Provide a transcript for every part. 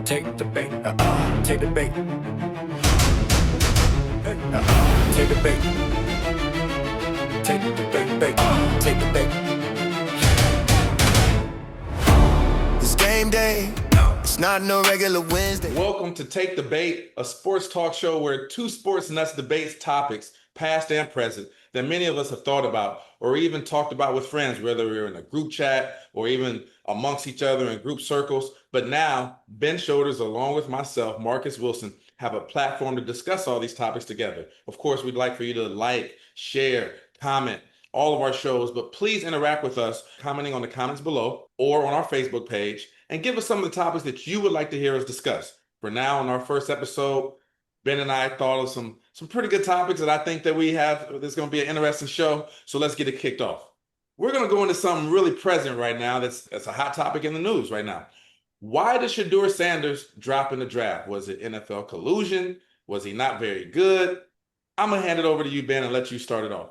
Take the bait, take the bait. Take the bait. Take the bait, take the bait. It's game day. It's not no regular Wednesday. Welcome to Take the Bait, a sports talk show where two sports nuts debates topics, past and present, that many of us have thought about or even talked about with friends, whether we're in a group chat or even amongst each other in group circles. But now, Ben Shoulders, along with myself, Marcus Wilson, have a platform to discuss all these topics together. Of course, we'd like for you to like, share, comment all of our shows, but please interact with us, commenting on the comments below or on our Facebook page, and give us some of the topics that you would like to hear us discuss. For now, in our first episode, Ben and I thought of some pretty good topics that I think that we have. There's going to be an interesting show, so let's get it kicked off. We're going to go into something really present right now that's a hot topic in the news right now. Why did Shedeur Sanders drop in the draft? Was it NFL collusion? Was he not very good? I'm going to hand it over to you, Ben, and let you start it off.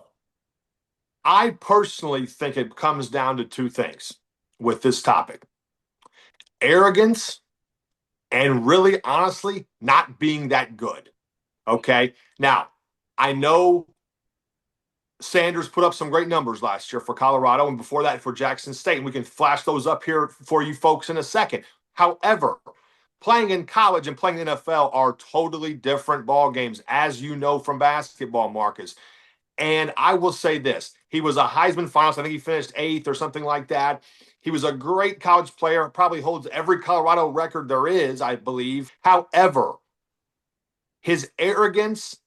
I personally think it comes down to two things with this topic: arrogance and really, honestly, not being that good. Okay. Now, I know Sanders put up some great numbers last year for Colorado and before that for Jackson State. And we can flash those up here for you folks in a second. However, playing in college and playing in the NFL are totally different ball games, as you know from basketball, Marcus. And I will say this: he was a Heisman finalist. I think he finished 8th or something like that. He was a great college player, probably holds every Colorado record there is, I believe. However, his arrogance,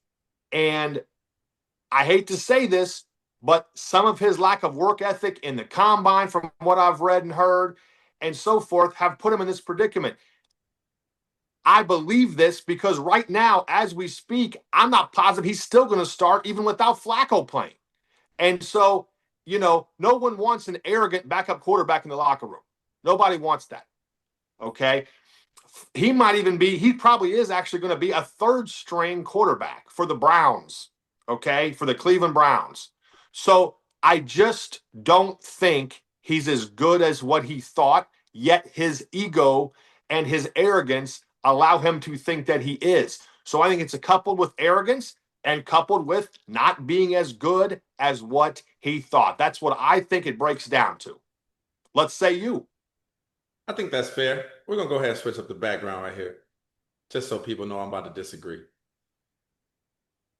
and I hate to say this, but some of his lack of work ethic in the combine, from what I've read and heard and so forth, have put him in this predicament. I believe this because right now, as we speak, I'm not positive he's still going to start even without Flacco playing. And so, you know, no one wants an arrogant backup quarterback in the locker room. Nobody wants that. Okay. He probably is actually going to be a third string quarterback for the Browns. Okay. For the Cleveland Browns. So I just don't think he's as good as what he thought, yet his ego and his arrogance allow him to think that he is. So I think it's coupled with arrogance and coupled with not being as good as what he thought. That's what I think it breaks down to. Let's say you. I think that's fair. We're going to go ahead and switch up the background right here, just so people know I'm about to disagree.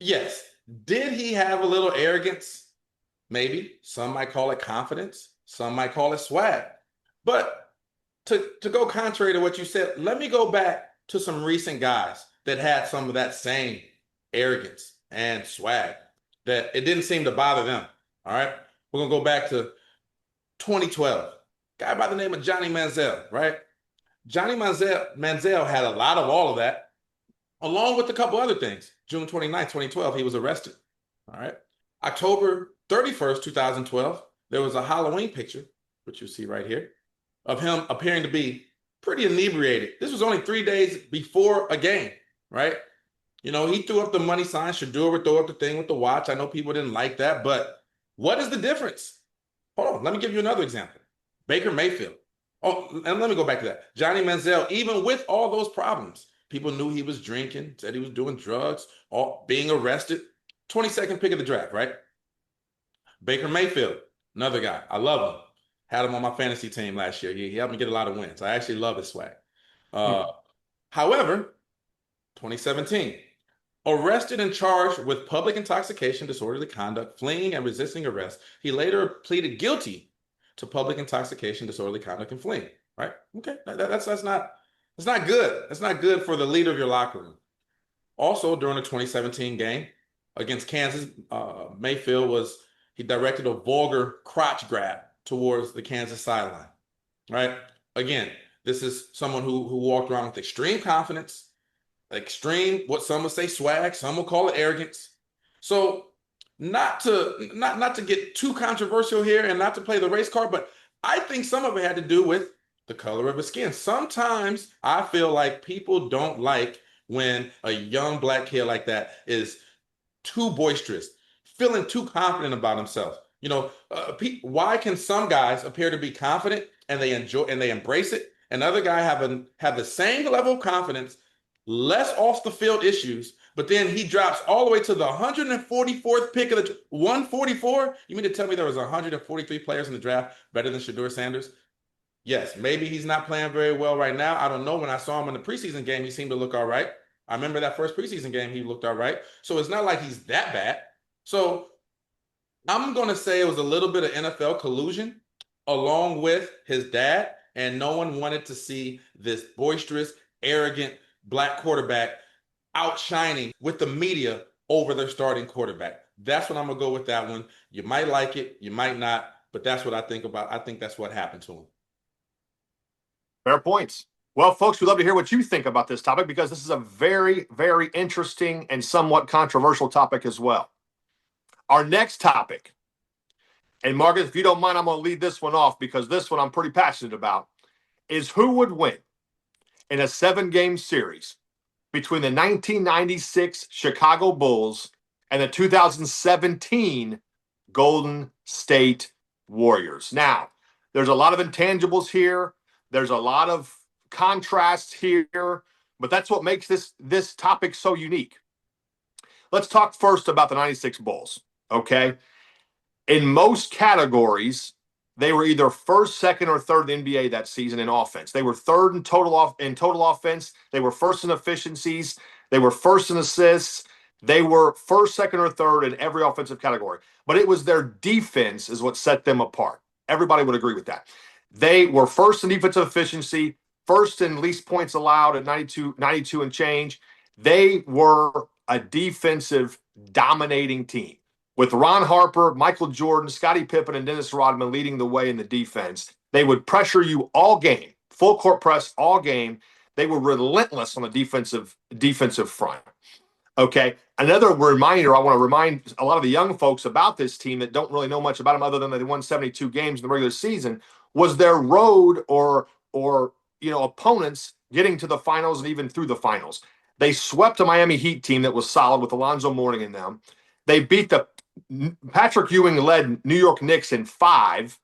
Yes. Did he have a little arrogance? Maybe. Some might call it confidence. Some might call it swag. But to go contrary to what you said, let me go back to some recent guys that had some of that same arrogance and swag that it didn't seem to bother them. All right. We're going to go back to 2012. Guy by the name of Johnny Manziel, right? Johnny Manziel had a lot of all of that, along with a couple other things. June 29th, 2012, he was arrested. All right. October 31st, 2012, there was a Halloween picture, which you see right here, of him appearing to be pretty inebriated. This was only 3 days before a game, right? You know, he threw up the money sign. Shedeur would throw up the thing with the watch. I know people didn't like that, but what is the difference? Hold on, let me give you another example. Baker Mayfield. Oh, and let me go back to that. Johnny Manziel, even with all those problems, people knew he was drinking, said he was doing drugs, being arrested. 22nd pick of the draft, right? Baker Mayfield, another guy. I love him. Had him on my fantasy team last year. He helped me get a lot of wins. I actually love his swag. However, 2017, arrested and charged with public intoxication, disorderly conduct, fleeing and resisting arrest. He later pleaded guilty to public intoxication, disorderly conduct, and fleeing. Right? Okay, that's not good. That's not good for the leader of your locker room. Also, during the 2017 game against Kansas, he directed a vulgar crotch grab towards the Kansas sideline. Right? Again, this is someone who walked around with extreme confidence, extreme, what some would say swag, some will call it arrogance. So not to get too controversial here and not to play the race card, but I think some of it had to do with the color of his skin. Sometimes I feel like people don't like when a young black kid like that is too boisterous, feeling too confident about himself. You know, why can some guys appear to be confident and they enjoy and they embrace it, Another guy have the same level of confidence, less off the field issues, but then he drops all the way to the 144th pick of the 144. You mean to tell me there was 143 players in the draft better than Shedeur Sanders? Yes, maybe he's not playing very well right now. I don't know. When I saw him in the preseason game, he seemed to look all right. I remember that first preseason game, he looked all right. So it's not like he's that bad. So I'm going to say it was a little bit of NFL collusion along with his dad, and no one wanted to see this boisterous, arrogant black quarterback outshining with the media over their starting quarterback. That's what I'm going to go with that one. You might like it, you might not, but that's what I think about. I think that's what happened to him. Fair points. Well, folks, we'd love to hear what you think about this topic because this is a very, very interesting and somewhat controversial topic as well. Our next topic, and Marcus, if you don't mind, I'm going to lead this one off because this one I'm pretty passionate about, is who would win in a 7-game series between the 1996 Chicago Bulls and the 2017 Golden State Warriors. Now, there's a lot of intangibles here. There's a lot of contrasts here, but that's what makes this topic so unique. Let's talk first about the 96 Bulls, okay? In most categories, they were either first, second, or third in the NBA that season in offense. They were third in total offense. They were first in efficiencies. They were first in assists. They were first, second, or third in every offensive category. But it was their defense is what set them apart. Everybody would agree with that. They were first in defensive efficiency, first in least points allowed at 92 and change. They were a defensive dominating team with Ron Harper, Michael Jordan, Scottie Pippen, and Dennis Rodman leading the way in the defense. They would pressure you all game, full court press all game. They were relentless on the defensive front. Okay. Another reminder, I want to remind a lot of the young folks about this team that don't really know much about them other than they won 72 games in the regular season, was their road or opponents getting to the finals and even through the finals. They swept a Miami Heat team that was solid with Alonzo Mourning in them. They beat the Patrick Ewing-led New York Knicks in 5,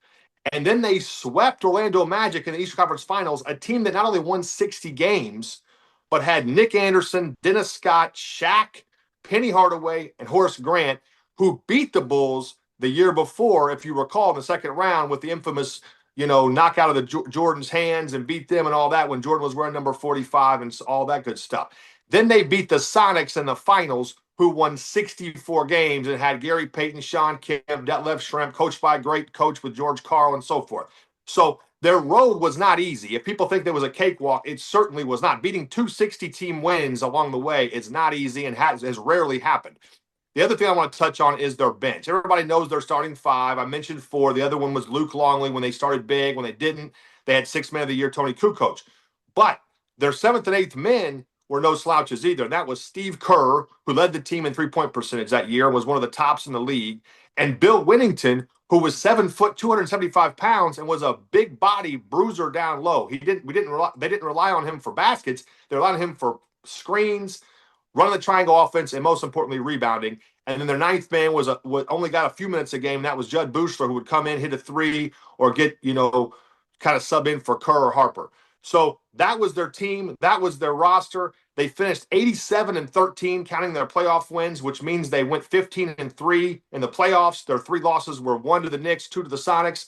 and then they swept Orlando Magic in the Eastern Conference Finals, a team that not only won 60 games, but had Nick Anderson, Dennis Scott, Shaq, Penny Hardaway, and Horace Grant, who beat the Bulls the year before, if you recall, in the second round with the infamous knockout of the Jordan's hands and beat them and all that when Jordan was wearing number 45 and all that good stuff. Then they beat the Sonics in the finals, who won 64 games and had Gary Payton, Sean Kemp, Detlef Schrempf, coached by a great coach with George Karl and so forth. So their road was not easy. If people think there was a cakewalk, it certainly was not. Beating 260 team wins along the way is not easy and has rarely happened. The other thing I want to touch on is their bench. Everybody knows their starting 5. I mentioned 4. The other one was Luke Longley when they started big. When they didn't, they had 6th man of the year, Tony Kukoc. But their 7th and 8th men were no slouches either. And that was Steve Kerr, who led the team in three-point percentage that year, was one of the tops in the league, and Bill Winnington, who was 7 foot, 275 pounds, and was a big body bruiser down low. They didn't rely on him for baskets. They relied on him for screens, running the triangle offense, and most importantly, rebounding. And then their 9th man was only got a few minutes a game. And that was Judd Buechler, who would come in, hit a 3, or get kind of sub in for Kerr or Harper. So that was their team. That was their roster. They finished 87-13, counting their playoff wins, which means they went 15-3 in the playoffs. Their 3 losses were 1 to the Knicks, 2 to the Sonics.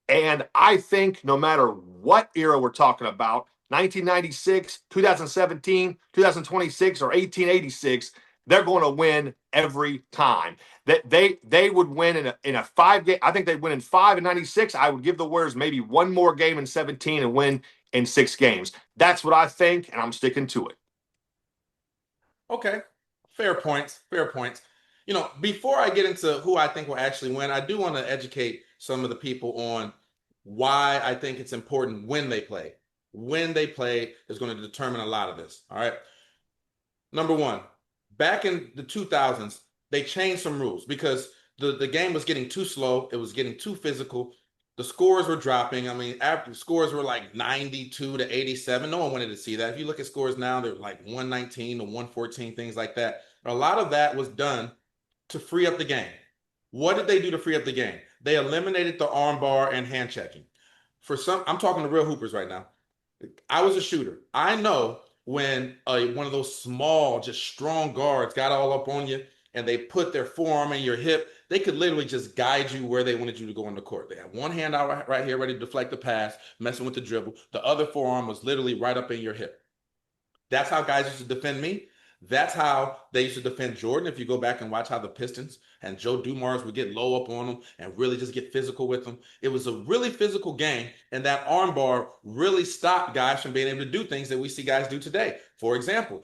And I think no matter what era we're talking about, 1996, 2017, 2026, or 1886, they're going to win every time. That they would win in a 5 game. I think they'd win in 5 in 96. I would give the Warriors maybe one more game in 17 and win in 6 games. That's what I think, and I'm sticking to it. Okay, fair points. Before I get into who I think will actually win, I do want to educate some of the people on why I think it's important when they play. When they play is going to determine a lot of this. All right. Number one, back in the 2000s, they changed some rules because the game was getting too slow. It was getting too physical. The scores were dropping. I mean, after scores were like 92 to 87. No one wanted to see that. If you look at scores now, they're like 119 to 114, things like that. A lot of that was done to free up the game. What did they do to free up the game? They eliminated the arm bar and hand checking. I'm talking to real hoopers right now. I was a shooter. I know when one of those small, just strong guards got all up on you and they put their forearm in your hip, they could literally just guide you where they wanted you to go on the court. They had one hand out right here ready to deflect the pass, messing with the dribble. The other forearm was literally right up in your hip. That's how guys used to defend me. That's how they used to defend Jordan. If you go back and watch how the Pistons and Joe Dumars would get low up on them and really just get physical with them, it was a really physical game. And that armbar really stopped guys from being able to do things that we see guys do today. For example,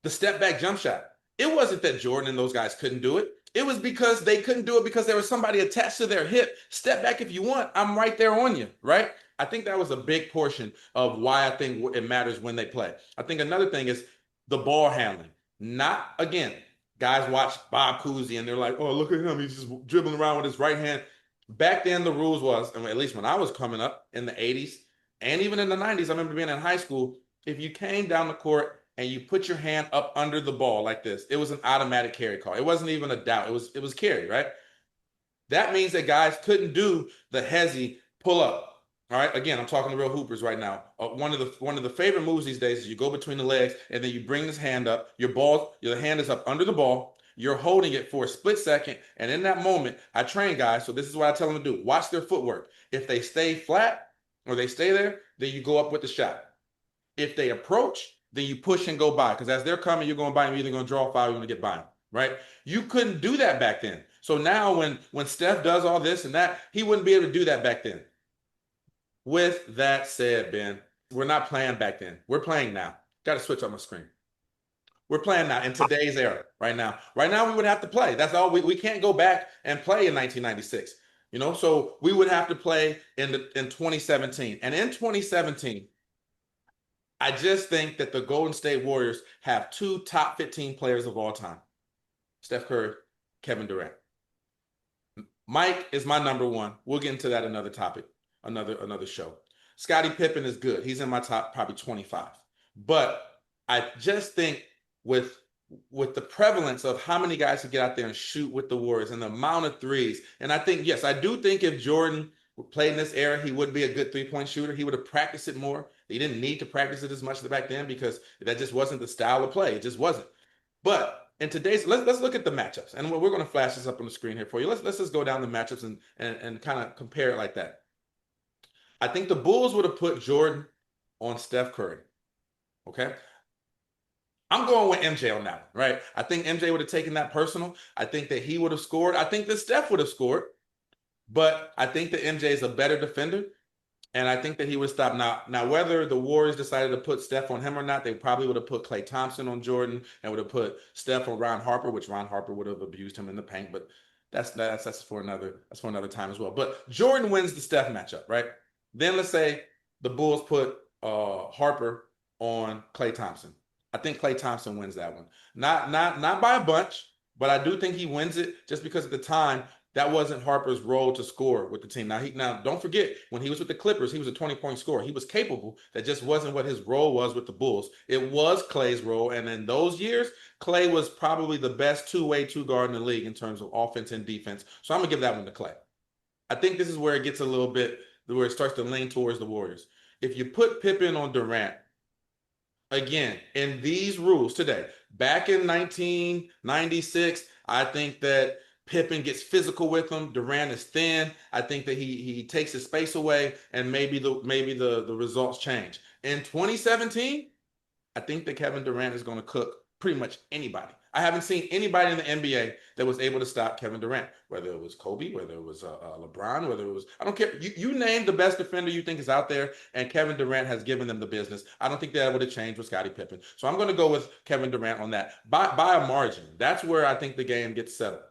the step back jump shot. It wasn't that Jordan and those guys couldn't do it. It was because they couldn't do it because there was somebody attached to their hip. Step back if you want. I'm right there on you, right? I think that was a big portion of why I think it matters when they play. I think another thing is the ball handling. Not, again, guys watch Bob Cousy and they're like, oh, look at him. He's just dribbling around with his right hand. Back then, the rules was, and at least when I was coming up in the 80s and even in the 90s, I remember being in high school, if you came down the court and you put your hand up under the ball like this, it was an automatic carry call. It wasn't even a doubt. It was carry, right? That means that guys couldn't do the hezzy pull up. All right. Again, I'm talking to real hoopers right now. One of the favorite moves these days is you go between the legs and then you bring this hand up. Your hand is up under the ball. You're holding it for a split second. And in that moment, I train guys. So this is what I tell them to do. Watch their footwork. If they stay flat or they stay there, then you go up with the shot. If they approach, then you push and go by. Because as they're coming, you're going by them. You're either going to draw a foul or you're going to get by them. Right? You couldn't do that back then. So now when Steph does all this and that, he wouldn't be able to do that back then. With that said, Ben, we're not playing back then. We're playing now. Got to switch on my screen. We're playing now in today's era right now. Right now, we would have to play. That's all. We can't go back and play in 1996. So we would have to play in 2017. And in 2017, I just think that the Golden State Warriors have two top 15 players of all time. Steph Curry, Kevin Durant. Mike is my number one. We'll get into that another topic, another show. Scottie Pippen is good. He's in my top probably 25. But I just think with the prevalence of how many guys can get out there and shoot with the Warriors and the amount of threes, and I think, yes, I do think if Jordan played in this era, he would be a good three-point shooter. He would have practiced it more. He didn't need to practice it as much back then because that just wasn't the style of play. It just wasn't. But in today's, let's look at the matchups, and we're going to flash this up on the screen here for you. Let's just go down the matchups and kind of compare it like that. I think the Bulls would have put Jordan on Steph Curry. Okay. I'm going with MJ on that one, right? I think MJ would have taken that personal. I think that he would have scored. I think that Steph would have scored, but I think that MJ is a better defender. And I think that he would stop. Now, whether the Warriors decided to put Steph on him or not, they probably would have put Klay Thompson on Jordan and would have put Steph on Ron Harper, which Ron Harper would have abused him in the paint. But that's for another time as well. But Jordan wins the Steph matchup, right? Then let's say the Bulls put Harper on Klay Thompson. I think Klay Thompson wins that one. Not by a bunch, but I do think he wins it just because at the time that wasn't Harper's role to score with the team. Now don't forget, when he was with the Clippers, he was a 20-point scorer. He was capable. That just wasn't what his role was with the Bulls. It was Klay's role. And in those years, Klay was probably the best two-way two guard in the league in terms of offense and defense. So I'm going to give that one to Klay. I think this is where it gets a little bit, where it starts to lean towards the Warriors. If you put Pippen on Durant, again, in these rules today, back in 1996, I think that Pippen gets physical with him. Durant is thin. I think that he takes his space away, and maybe the results change. In 2017, I think that Kevin Durant is going to cook pretty much anybody. I haven't seen anybody in the NBA that was able to stop Kevin Durant, whether it was Kobe, whether it was LeBron, whether it was, I don't care. You name the best defender you think is out there, and Kevin Durant has given them the business. I don't think that would have changed with Scottie Pippen. So I'm going to go with Kevin Durant on that by a margin. That's where I think the game gets settled.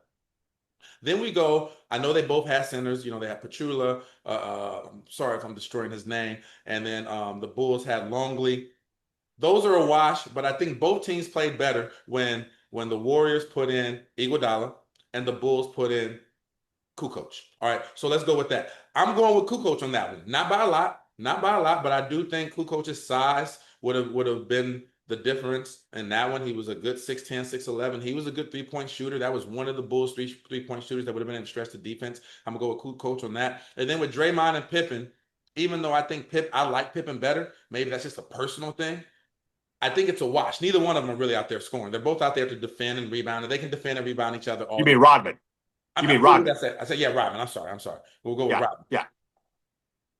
Then we go, I know they both had centers. They had Petula. Sorry if I'm destroying his name. And then the Bulls had Longley. Those are a wash, but I think both teams played better when the Warriors put in Iguodala and the Bulls put in Kukoc. All right, so let's go with that. I'm going with Kukoc on that one. Not by a lot, but I do think Kukoc's size would have been the difference in that one. He was a good 6'10", 6'11". He was a good three-point shooter. That was one of the Bulls' three-point shooters that would have been in stretch to defense. I'm going to go with Kukoc on that. And then with Draymond and Pippen, even though I think I like Pippen better, maybe that's just a personal thing. I think it's a wash. Neither one of them are really out there scoring. They're both out there to defend and rebound, and they can defend and rebound each other all You the mean time. Rodman? You mean What did Rodman? I say? I said, yeah, Rodman. I'm sorry. We'll go with Yeah, Rodman. yeah.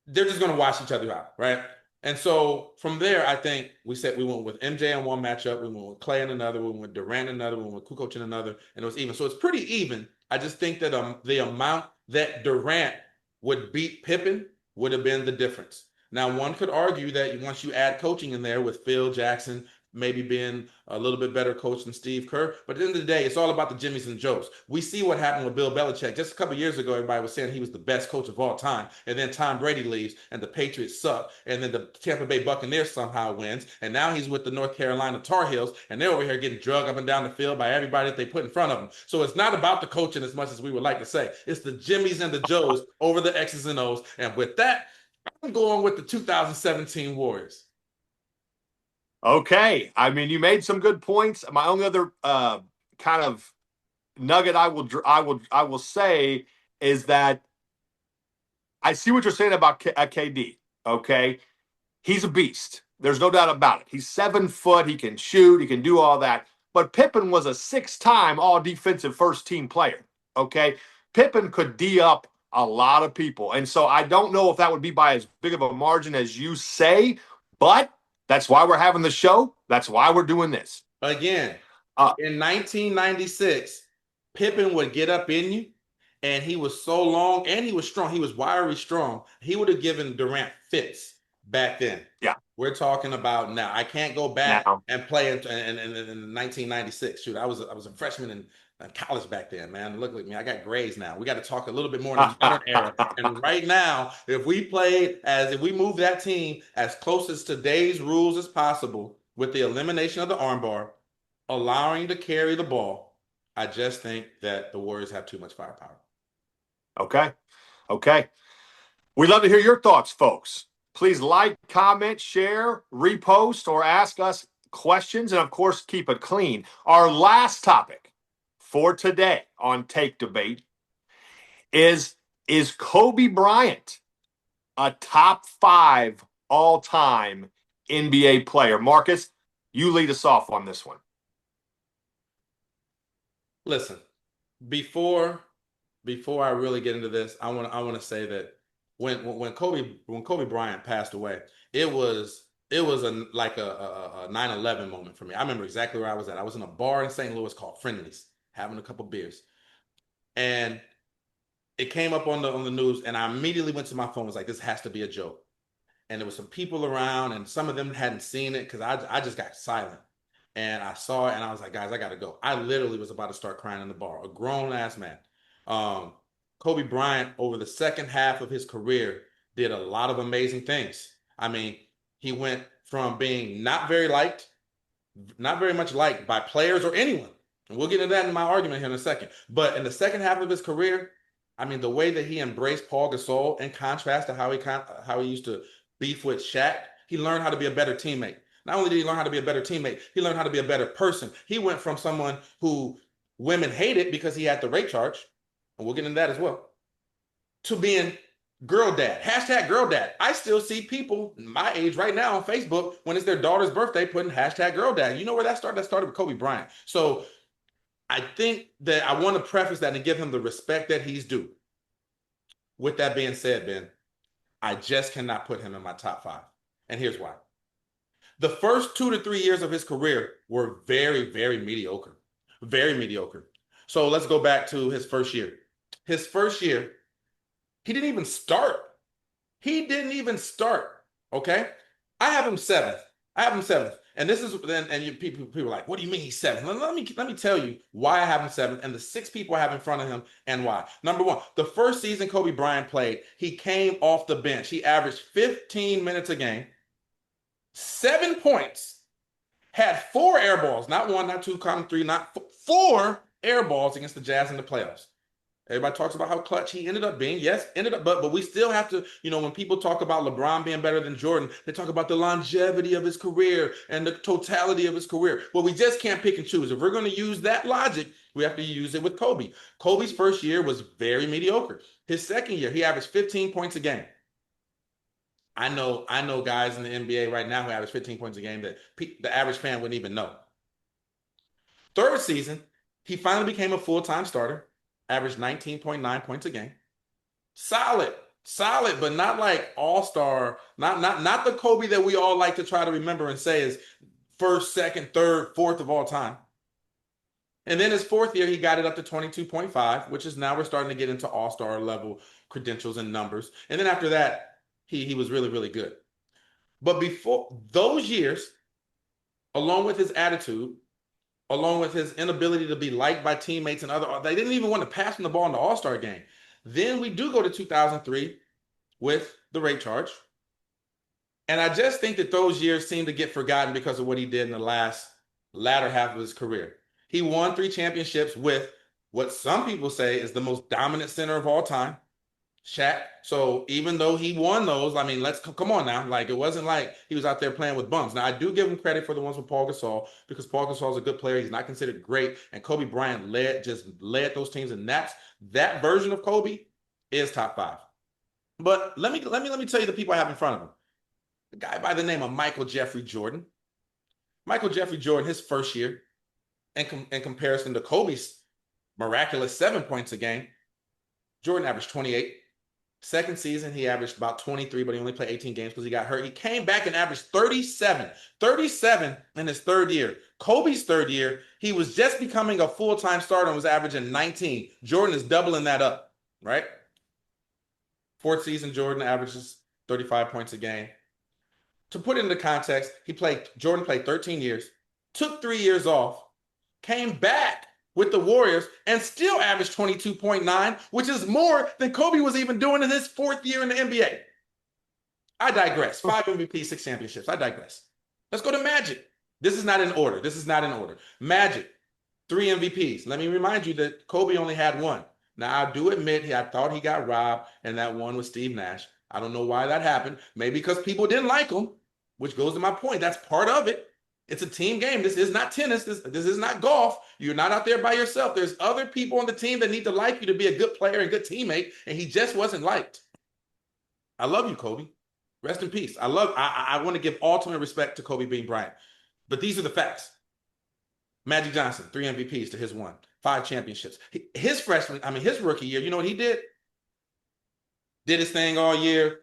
They're just going to wash each other out, right? And so from there, I think we said we went with MJ in one matchup, we went with Clay in another, we went with Durant in another, we went with Kukoc in another, and it was even. So it's pretty even. I just think that the amount that Durant would beat Pippen would have been the difference. Now, one could argue that once you add coaching in there with Phil Jackson maybe being a little bit better coach than Steve Kerr. But at the end of the day, it's all about the Jimmies and Joes. We see what happened with Bill Belichick. Just a couple years ago, everybody was saying he was the best coach of all time. And then Tom Brady leaves and the Patriots suck. And then the Tampa Bay Buccaneers somehow wins. And now he's with the North Carolina Tar Heels. And they're over here getting drugged up and down the field by everybody that they put in front of them. So it's not about the coaching as much as we would like to say. It's the Jimmies and the Joes over the X's and O's. And with that, I'm going with the 2017 Warriors. Okay. I mean, you made some good points. My only other kind of nugget I will say is that I see what you're saying about KD. Okay, he's a beast. There's no doubt about it. He's 7 foot. He can shoot. He can do all that. But Pippen was a 6-time All Defensive First Team player. Okay, Pippen could D up a lot of people, and so I don't know if that would be by as big of a margin as you say, but that's why we're having the show. That's why we're doing this. Again, in 1996, Pippen would get up in you, and he was so long, and he was strong. He was wiry strong. He would have given Durant fits back then. Yeah. We're talking about now. I can't go back and play in 1996. Shoot, I was a freshman in college back then, man. Look at me. I got grades now. We got to talk a little bit more in the modern era. And right now, if we move that team as close as today's rules as possible with the elimination of the armbar, allowing to carry the ball, I just think that the Warriors have too much firepower. Okay. We'd love to hear your thoughts, folks. Please like, comment, share, repost, or ask us questions. And of course, keep it clean. Our last topic for today on Take Debate is Kobe Bryant a top 5 all-time NBA player? Marcus, you lead us off on this one. Listen, before I really get into this, I want to say that when Kobe Bryant passed away, it was like a 9/11 moment for me. I remember exactly where I was at. I was in a bar in St. Louis called Friendly's, having a couple beers, and it came up on the news, and I immediately went to my phone. Was like, this has to be a joke. And there was some people around, and some of them hadn't seen it because I just got silent. And I saw it, and I was like, guys, I got to go. I literally was about to start crying in the bar. A grown-ass man. Kobe Bryant, over the second half of his career, did a lot of amazing things. I mean, he went from being not very much liked by players or anyone. And we'll get into that in my argument here in a second. But in the second half of his career, I mean, the way that he embraced Paul Gasol, in contrast to how he used to beef with Shaq, he learned how to be a better teammate. Not only did he learn how to be a better teammate, he learned how to be a better person. He went from someone who women hated because he had the rape charge, and we'll get into that as well, to being girl dad. Hashtag girl dad. I still see people my age right now on Facebook when it's their daughter's birthday putting hashtag girl dad. You know where that started? That started with Kobe Bryant. So I think that I want to preface that and give him the respect that he's due. With that being said, Ben, I just cannot put him in my top 5. And here's why. The first 2 to 3 years of his career were very, very mediocre. Very mediocre. So let's go back to his first year. His first year, he didn't even start. Okay? I have him 7th. And this is people are like, what do you mean he's 7th? Let me tell you why I have him 7th and the 6 people I have in front of him and why. Number 1, the first season Kobe Bryant played, he came off the bench. He averaged 15 minutes a game, 7 points, had 4 air balls, not 1, not 2, not 3, not 4 air balls against the Jazz in the playoffs. Everybody talks about how clutch he ended up being. Yes, but we still have to, when people talk about LeBron being better than Jordan, they talk about the longevity of his career and the totality of his career. Well, we just can't pick and choose. If we're going to use that logic, we have to use it with Kobe. Kobe's first year was very mediocre. His second year, he averaged 15 points a game. I know guys in the NBA right now who average 15 points a game that the average fan wouldn't even know. Third season, he finally became a full-time starter, averaged 19.9 points a game. Solid, solid, but not like all-star, not the Kobe that we all like to try to remember and say is first, second, third, fourth of all time. And then his fourth year, he got it up to 22.5, which is now we're starting to get into all-star level credentials and numbers. And then after that, he was really, really good. But before those years, along with his attitude, along with his inability to be liked by teammates and they didn't even want to pass him the ball in the All-Star game. Then we do go to 2003 with the rape charge. And I just think that those years seem to get forgotten because of what he did in the latter half of his career. He won 3 championships with what some people say is the most dominant center of all time, Shaq. So even though he won those, I mean, let's come on now. Like, it wasn't like he was out there playing with bums. Now, I do give him credit for the ones with Paul Gasol because Paul Gasol is a good player. He's not considered great. And Kobe Bryant led those teams. And that version of Kobe is top 5. But let me tell you the people I have in front of him. A guy by the name of Michael Jeffrey Jordan. Michael Jeffrey Jordan, his first year, in comparison to Kobe's miraculous 7 points a game, Jordan averaged 28. Second season, he averaged about 23, but he only played 18 games because he got hurt. He came back and averaged 37. 37 in his third year. Kobe's third year, he was just becoming a full-time starter and was averaging 19. Jordan is doubling that up, right? Fourth season, Jordan averages 35 points a game. To put it into context, Jordan played 13 years, took 3 years off, came back with the Warriors and still averaged 22.9, which is more than Kobe was even doing in his 4th year in the NBA. I digress. 5 MVPs, 6 championships. I digress. Let's go to Magic. This is not in order. Magic, 3 MVPs. Let me remind you that Kobe only had 1. Now, I do admit I thought he got robbed, and that one was Steve Nash. I don't know why that happened. Maybe because people didn't like him, which goes to my point. That's part of it. It's a team game. This is not tennis. This is not golf. You're not out there by yourself. There's other people on the team that need to like you to be a good player and good teammate, and he just wasn't liked. I love you, Kobe. Rest in peace. I want to give ultimate respect to Kobe Bean Bryant. But these are the facts. Magic Johnson, 3 MVPs to his 1. 5 championships. His rookie year, you know what he did? Did his thing all year.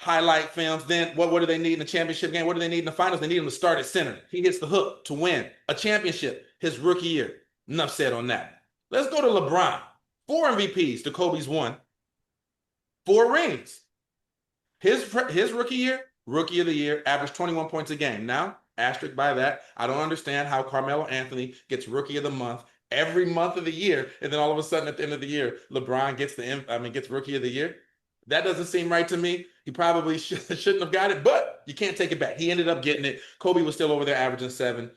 Highlight films. Then what do they need in the championship game? What do they need in the finals? They need him to start at center. He hits the hook to win a championship his rookie year. Enough said on that. Let's go to LeBron. 4 MVPs to Kobe's 1. 4 rings. His rookie year, rookie of the year, averaged 21 points a game. Now, asterisk by that, I don't understand how Carmelo Anthony gets rookie of the month every month of the year, and then all of a sudden at the end of the year, LeBron gets rookie of the year. That doesn't seem right to me. He probably shouldn't have got it, but you can't take it back. He ended up getting it. Kobe was still over there averaging 7.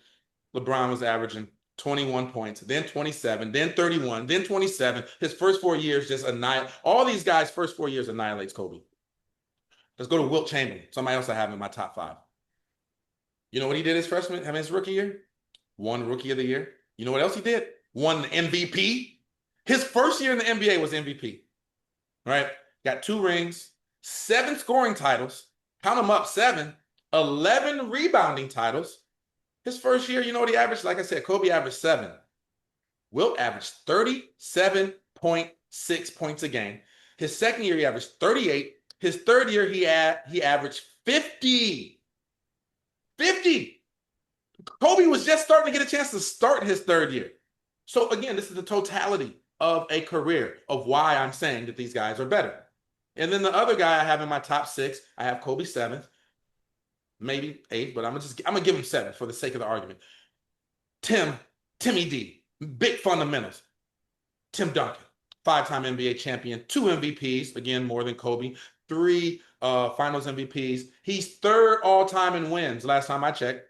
LeBron was averaging 21 points, then 27, then 31, then 27. His first 4 years just annihilate. All these guys' first 4 years annihilates Kobe. Let's go to Wilt Chamberlain, somebody else I have in my top 5. You know what he did his rookie year? Won rookie of the year. You know what else he did? Won the MVP. His first year in the NBA was MVP, right? Got 2 rings, 7 scoring titles, count them up, 7, 11 rebounding titles. His first year, you know what he averaged? Like I said, Kobe averaged 7. Wilt averaged 37.6 points a game. His second year, he averaged 38. His third year, he averaged 50. 50. Kobe was just starting to get a chance to start his third year. So again, this is the totality of a career of why I'm saying that these guys are better. And then the other guy I have in my top 6, I have Kobe 7th, maybe 8th, but I'm gonna give him 7 for the sake of the argument. Timmy D, big fundamentals. Tim Duncan, 5-time NBA champion, 2 MVPs, again more than Kobe, 3 Finals MVPs. He's 3rd all-time in wins. Last time I checked,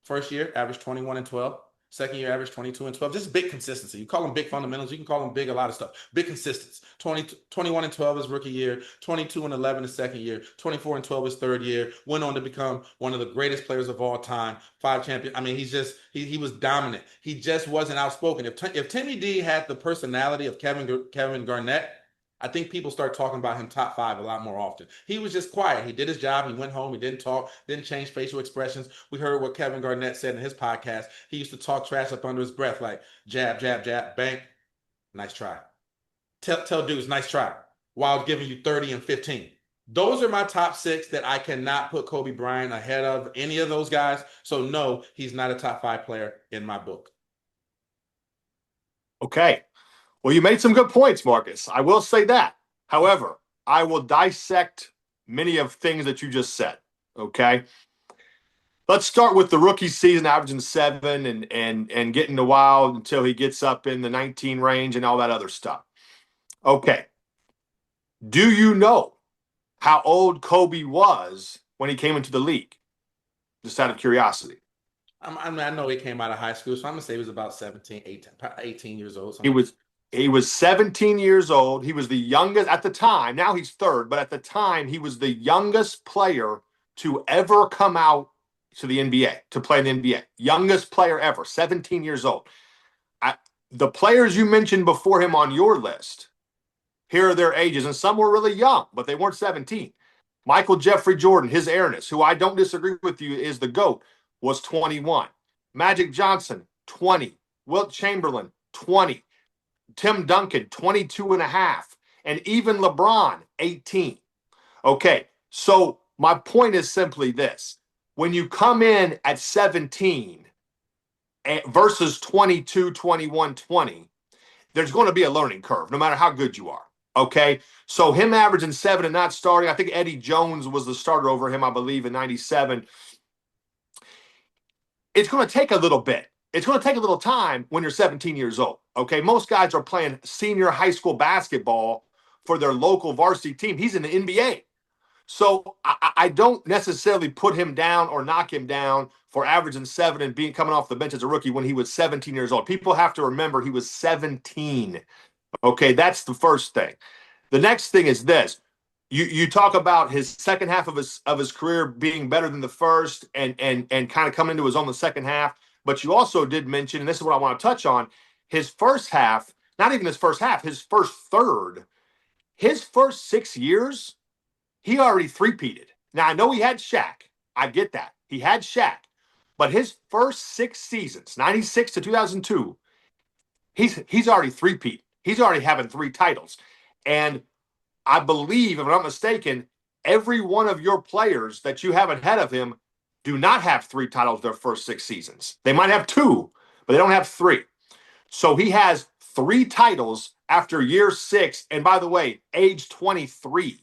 first year averaged 21 and 12. Second year average 22 and 12. Just big consistency. You call them big fundamentals. You can call them big a lot of stuff. Big consistency. 21 and 12 his rookie year. 22 and 11 his second year. 24 and 12 his third year. Went on to become one of the greatest players of all time. 5 champion. I mean, he was dominant. He just wasn't outspoken. If Timmy D had the personality of Kevin Garnett, I think people start talking about him top five a lot more often. He was just quiet. He did his job. He went home. He didn't talk, didn't change facial expressions. We heard what Kevin Garnett said in his podcast. He used to talk trash up under his breath, like jab, jab, jab, bank. Nice try. Tell dudes, nice try, while giving you 30 and 15. Those are my top six that I cannot put Kobe Bryant ahead of any of those guys. So no, he's not a top five player in my book. Okay. Well, you made some good points, Marcus. I will say that. However, I will dissect many of things that you just said. Okay. Let's start with the rookie season, averaging 7 and getting a while until he gets up in the 19 range and all that other stuff. Okay. Do you know how old Kobe was when he came into the league? Just out of curiosity. I know he came out of high school, so I'm going to say he was about 17, 18 years old. He was 17 years old. He was the youngest at the time. Now he's third, but at the time, he was the youngest player to ever come out to the NBA, to play in the NBA. Youngest player ever, 17 years old. The players you mentioned before him on your list, here are their ages, and some were really young, but they weren't 17. Michael Jeffrey Jordan, his airness, who I don't disagree with you is the GOAT, was 21. Magic Johnson, 20. Wilt Chamberlain, 20. Tim Duncan, 22 and a half. And even LeBron, 18. Okay, so my point is simply this. When you come in at 17 versus 22, 21, 20, there's going to be a learning curve, no matter how good you are. Okay, so him averaging 7 and not starting, I think Eddie Jones was the starter over him, I believe, in 97. It's going to take a little bit. It's going to take a little time when you're 17 years old. Okay, most guys are playing senior high school basketball for their local varsity team. He's in the NBA. So I don't necessarily put him down or knock him down for averaging 7 and coming off the bench as a rookie when he was 17 years old. People have to remember he was 17. Okay, that's the first thing. The next thing is this. You talk about his second half of his career being better than the first and kind of coming into his own the second half. But you also did mention, and this is what I want to touch on, his first half, not even his first half, his first third, his first 6 years, he already three-peated. Now, I know he had Shaq. I get that. He had Shaq. But his first 6 seasons, 96 to 2002, he's already three-peat. He's already having 3 titles. And I believe, if I'm not mistaken, every one of your players that you have ahead of him do not have 3 titles their first 6 seasons. They might have 2, but they don't have 3. So he has 3 titles after year 6. And by the way, age 23.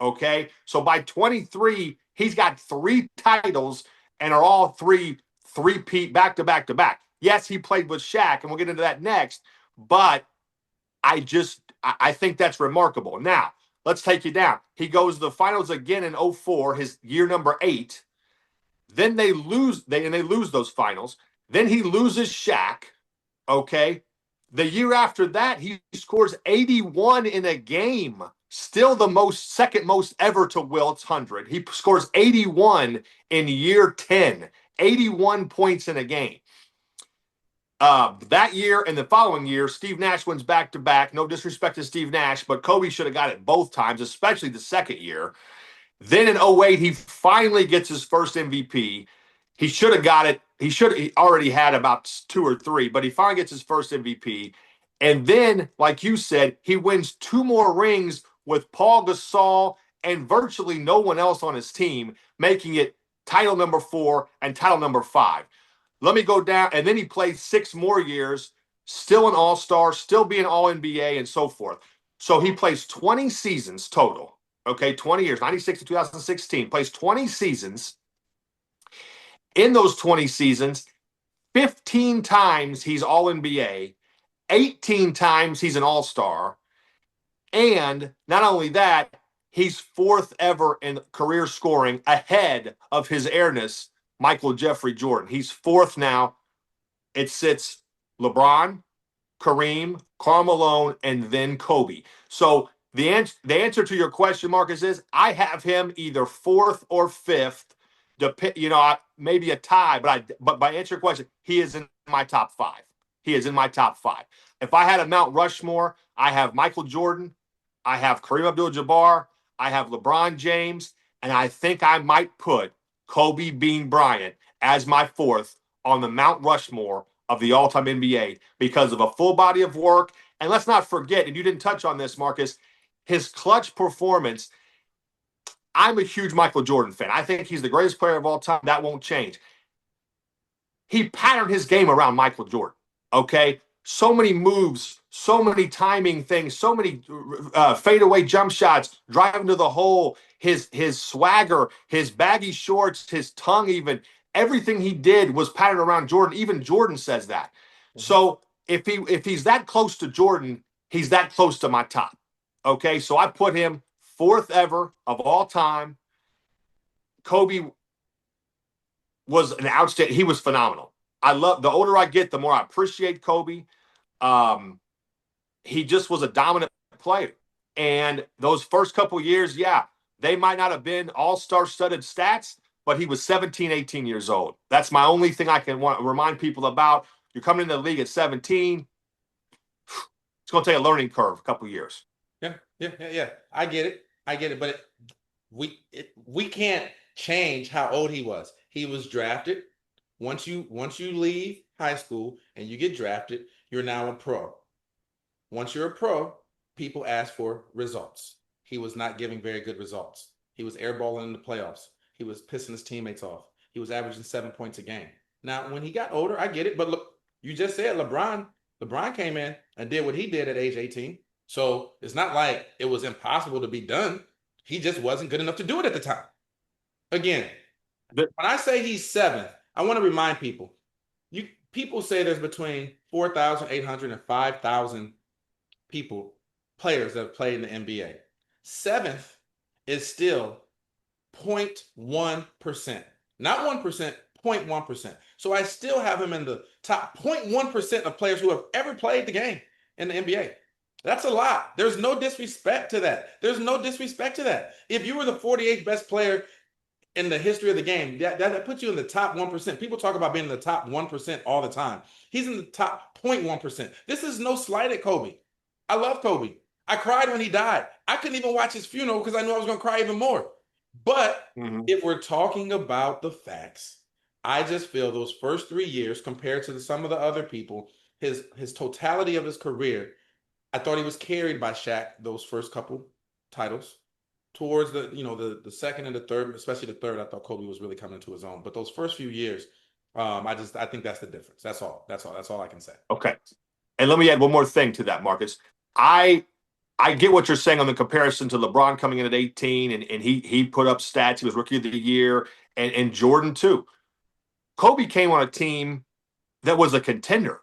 Okay. So by 23, he's got 3 titles and are all 3-peat back to back to back. Yes, he played with Shaq, and we'll get into that next. But I think that's remarkable. Now, let's take you down. He goes to the finals again in 2004, his year number 8. Then they lose those finals. Then he loses Shaq. Okay. The year after that, he scores 81 in a game. Still the second most ever to Wilt's 100. He scores 81 in year 10. 81 points in a game. That year and the following year, Steve Nash wins back-to-back. No disrespect to Steve Nash, but Kobe should have got it both times, especially the second year. Then in 2008, he finally gets his first MVP. He should have got it. He already had about 2 or 3, but he finally gets his first MVP. And then, like you said, he wins 2 more rings with Paul Gasol and virtually no one else on his team, making it title number 4 and title number 5. Let me go down. And then he played 6 more years, still an all-star, still being all-NBA and so forth. So he plays 20 seasons total. Okay, 20 years, 96 to 2016, plays 20 seasons. In those 20 seasons, 15 times he's all-NBA, 18 times he's an all-star. And not only that, he's 4th ever in career scoring ahead of his airness, Michael Jeffrey Jordan. He's 4th now. It sits LeBron, Kareem, Karl Malone, and then Kobe. So the answer to your question, Marcus, is I have him either 4th or 5th. Maybe a tie, but by answer your question, he is in my top 5. He is in my top 5. If I had a Mount Rushmore, I have Michael Jordan, I have Kareem Abdul-Jabbar, I have LeBron James, and I think I might put Kobe Bean Bryant as my fourth on the Mount Rushmore of the all-time NBA because of a full body of work. And let's not forget, and you didn't touch on this, Marcus, his clutch performance. I'm a huge Michael Jordan fan. I think he's the greatest player of all time. That won't change. He patterned his game around Michael Jordan, okay? So many moves, so many timing things, so many fadeaway jump shots, driving to the hole, his swagger, his baggy shorts, his tongue even. Everything he did was patterned around Jordan. Even Jordan says that. Mm-hmm. So if he's that close to Jordan, he's that close to my top. Okay, so I put him fourth ever of all time. Kobe was an outstanding. He was phenomenal. I love, the older I get, the more I appreciate Kobe. He just was a dominant player. And those first couple years, yeah, they might not have been all-star studded stats, but he was 17, 18 years old. That's my only thing I can remind people about. You're coming into the league at 17. It's going to take a learning curve, a couple years. Yeah. I get it. But we can't change how old he was. He was drafted. Once you leave high school and you get drafted, you're now a pro. Once you're a pro, people ask for results. He was not giving very good results. He was airballing in the playoffs. He was pissing his teammates off. He was averaging 7 points a game. Now, when he got older, I get it. But look, you just said LeBron came in and did what he did at age 18. So it's not like it was impossible to be done. He just wasn't good enough to do it at the time. Again, when I say he's seventh, I want to remind people, people say there's between 4,800 and 5,000 players that have played in the NBA. Seventh is still 0.1%. Not 1%, 0.1%. So I still have him in the top 0.1% of players who have ever played the game in the NBA. That's a lot. There's no disrespect to that. If you were the 48th best player in the history of the game, that puts you in the top 1%. People talk about being in the top 1% all the time. He's in the top 0.1%. This is no slight at Kobe. I love Kobe. I cried when he died. I couldn't even watch his funeral because I knew I was going to cry even more. But if we're talking about the facts, I just feel those first 3 years compared to some of the other people, his totality of his career, I thought he was carried by Shaq those first couple titles. Towards the second and the third, especially the third, I thought Kobe was really coming into his own. But those first few years, I think that's the difference. That's all I can say. Okay. And let me add one more thing to that, Marcus. I get what you're saying on the comparison to LeBron coming in at 18 and he put up stats. He was rookie of the year, and Jordan too. Kobe came on a team that was a contender.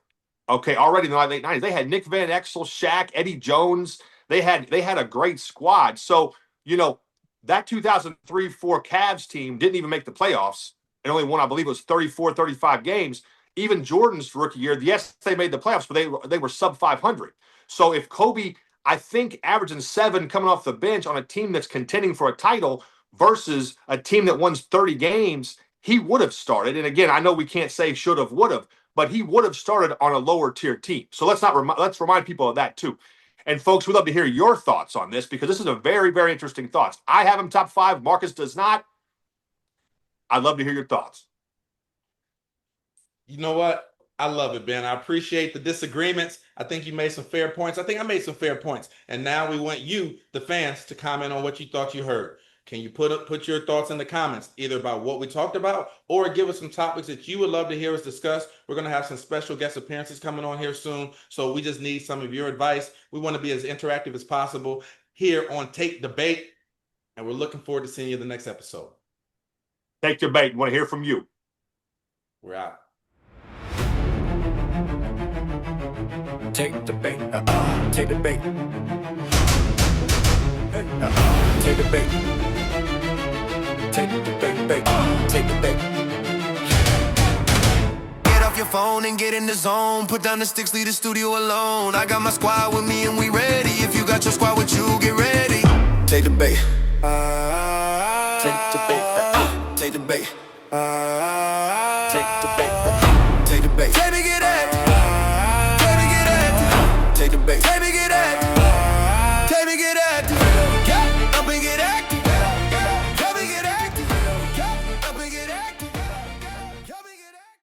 Okay, already in the late 90s. They had Nick Van Exel, Shaq, Eddie Jones. They had a great squad. So, that 2003-4 Cavs team didn't even make the playoffs and only won, I believe it was 34, 35 games. Even Jordan's rookie year, yes, they made the playoffs, but they were sub 500. So if Kobe, I think, averaging 7 coming off the bench on a team that's contending for a title versus a team that won 30 games, he would have started. And again, I know we can't say should have, would have, but he would have started on a lower tier team. So let's remind people of that too. And folks, we'd love to hear your thoughts on this because this is a very, very interesting thoughts. I have him top 5. Marcus does not. I'd love to hear your thoughts. You know what? I love it, Ben. I appreciate the disagreements. I think you made some fair points. I think I made some fair points. And now we want you, the fans, to comment on what you thought you heard. Can you put your thoughts in the comments, either about what we talked about or give us some topics that you would love to hear us discuss? We're going to have some special guest appearances coming on here soon. So we just need some of your advice. We want to be as interactive as possible here on Take Debate. And we're looking forward to seeing you in the next episode. Take Debate. We want to hear from you. We're out. Take Debate. Take Debate. Take Debate. Take the bait, take the bait. Get off your phone and get in the zone. Put down the sticks, leave the studio alone. I got my squad with me and we ready. If you got your squad with you, get ready. Take the bait. Take the bait. Take the bait. Take the bait.